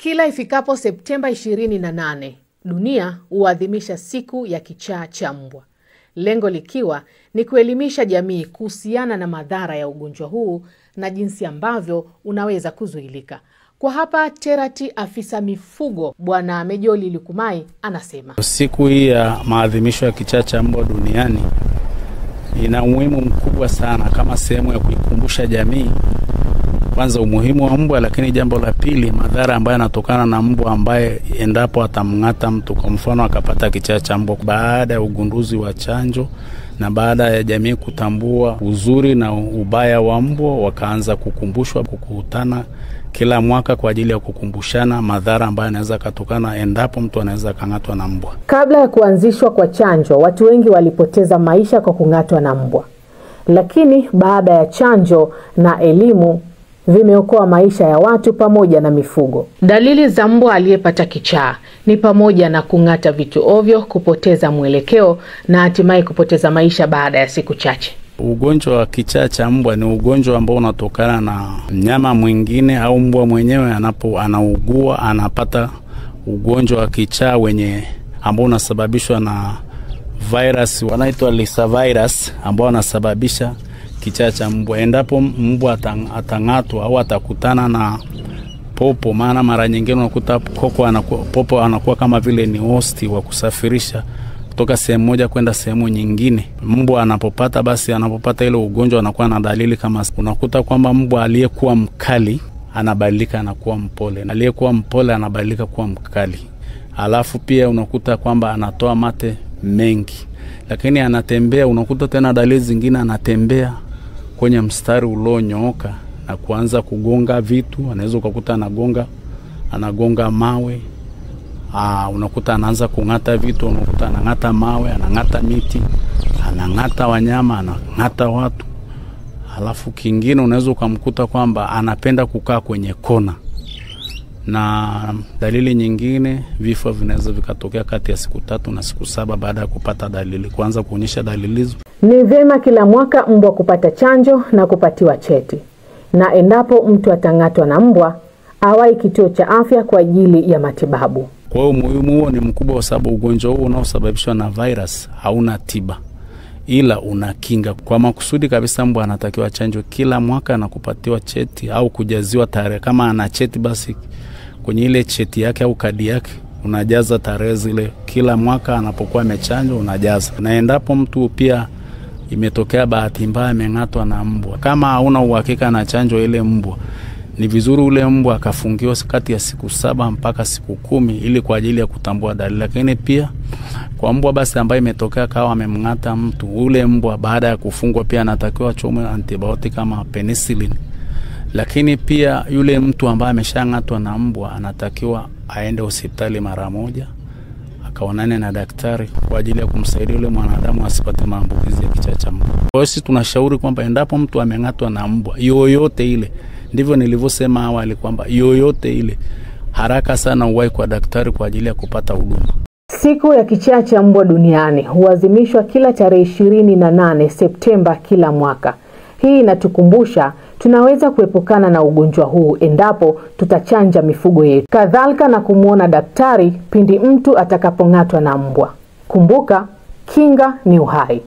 Kila ifikapo Septemba 28, dunia huadhimisha siku ya kichaa cha mbwa. Lengo likiwa ni kuelimisha jamii kuhusiana na madhara ya ugonjwa huu na jinsi ambavyo unaweza kuzuilika. Kwa hapa Terati, afisa mifugo Bwana Mejoli Lukumai anasema. Siku hii ya maadhimisho ya kichaa cha mbwa duniani ina umuhimu mkubwa sana kama sehemu ya kuikumbusha jamii kwanza umuhimu wa mbwa, lakini jambo la pili madhara ambayo yanatokana na mbwa ambaye endapo atamng'ata mtu, kwa mfano akapata kichaa cha mbwa. Baada ya ugunduzi wa chanjo na baada ya jamii kutambua uzuri na ubaya wa mbwa, wakaanza kukumbushwa kukutana kila mwaka kwa ajili ya kukumbushana madhara ambayo yanaweza kutokana endapo mtu anaweza kang'atwa na mbwa. Kabla ya kuanzishwa kwa chanjo, watu wengi walipoteza maisha kwa kung'atwa na mbwa. Lakini baada ya chanjo na elimu vimeokoa maisha ya watu pamoja na mifugo. Dalili za mbwa aliyepata kichaa ni pamoja na kung'ata vitu ovyo, kupoteza mwelekeo na hatimaye kupoteza maisha baada ya siku chache. Ugonjwa wa kichaa cha mbwa ni ugonjwa ambao unatokana na mnyama mwingine au mbwa mwenyewe anaugua, anapata ugonjwa wa kichaa ambao unasababishwa na virus wanaitwa Lissa virus ambao unasababisha kichaa cha mbwa. Endapo mbwa atang'atwa au atakutana na popo, maana mara nyingine unakuta popo anakuwa kama vile ni hosti wa kusafirisha kutoka sehemu moja kwenda sehemu nyingine. Mbwa anapopata ile ugonjwa anakuwa na dalili kama, unakuta kwamba mbwa aliyekuwa mkali anabadilika anakuwa mpole, aliyekuwa mpole anabadilika kuwa mkali. Alafu pia unakuta kwamba anatoa mate mengi, lakini anatembea, unakuta tena dalili zingine anatembea kwenye mstari ulionyooka na kuanza kugonga vitu. Anaweza kukuta anagonga mawe. Unakuta anaanza kung'ata vitu, unakuta anang'ata mawe, anang'ata miti, anang'ata wanyama, anang'ata watu. Alafu kingine unaweza kumkuta kwamba anapenda kukaa kwenye kona. Na dalili nyingine, vifo vinaweza vikatokea kati ya siku 3 na siku 7 baada ya kupata dalili, kuanza kuonyesha dalili hizo. Ni vyema kila mwaka mbwa kupata chanjo na kupatiwa cheti. Na endapo mtu atang'atwa na mbwa, awai kituo cha afya kwa ajili ya matibabu. Kwa hiyo umuhimu huo ni mkubwa kwa sababu ugonjwa huu unaosababishwa na virus hauna tiba, ila unakinga. Kwa makusudi kabisa mbwa anatakiwa chanjo kila mwaka na kupatiwa cheti au kujaziwa tarehe. Kama ana cheti basi kwenye ile cheti yake au kadi yake unajaza tarehe zile kila mwaka anapokuwa amechanjwa unajaza. Na endapo mtu pia imetokea bahati mbaya ameng'atwa na mbwa, kama hauna uhakika na chanjo ile mbwa, ni vizuri ule mbwa akafungiwa kati ya siku 7 mpaka siku 10 ili kwa ajili ya kutambua dalili. Lakini pia kwa mbwa basi ambaye imetokea kawa amemng'ata mtu, ule mbwa baada ya kufungwa pia anatakiwa achomwe antibiotic kama penicillin. Lakini pia yule mtu ambaye ameshang'atwa na mbwa anatakiwa aende hospitali mara moja akaonane na daktari kwa ajili ya kumsaidia yule mwanadamu asipate maambukizi ya kichaa cha mbwa. Kwa hiyo sisi tunashauri kwamba endapo mtu ameng'atwa na mbwa yoyote ile, ndivyo nilivyosema awali kwamba yoyote ile, haraka sana uwahi kwa daktari kwa ajili ya kupata huduma. Siku ya kichaa cha mbwa duniani huadhimishwa kila tarehe 28 Septemba kila mwaka. Hii inatukumbusha tunaweza kuepukana na ugonjwa huu endapo tutachanja mifugo yetu. Kadhalika na kumuona daktari pindi mtu atakapong'atwa na mbwa. Kumbuka, kinga ni uhai.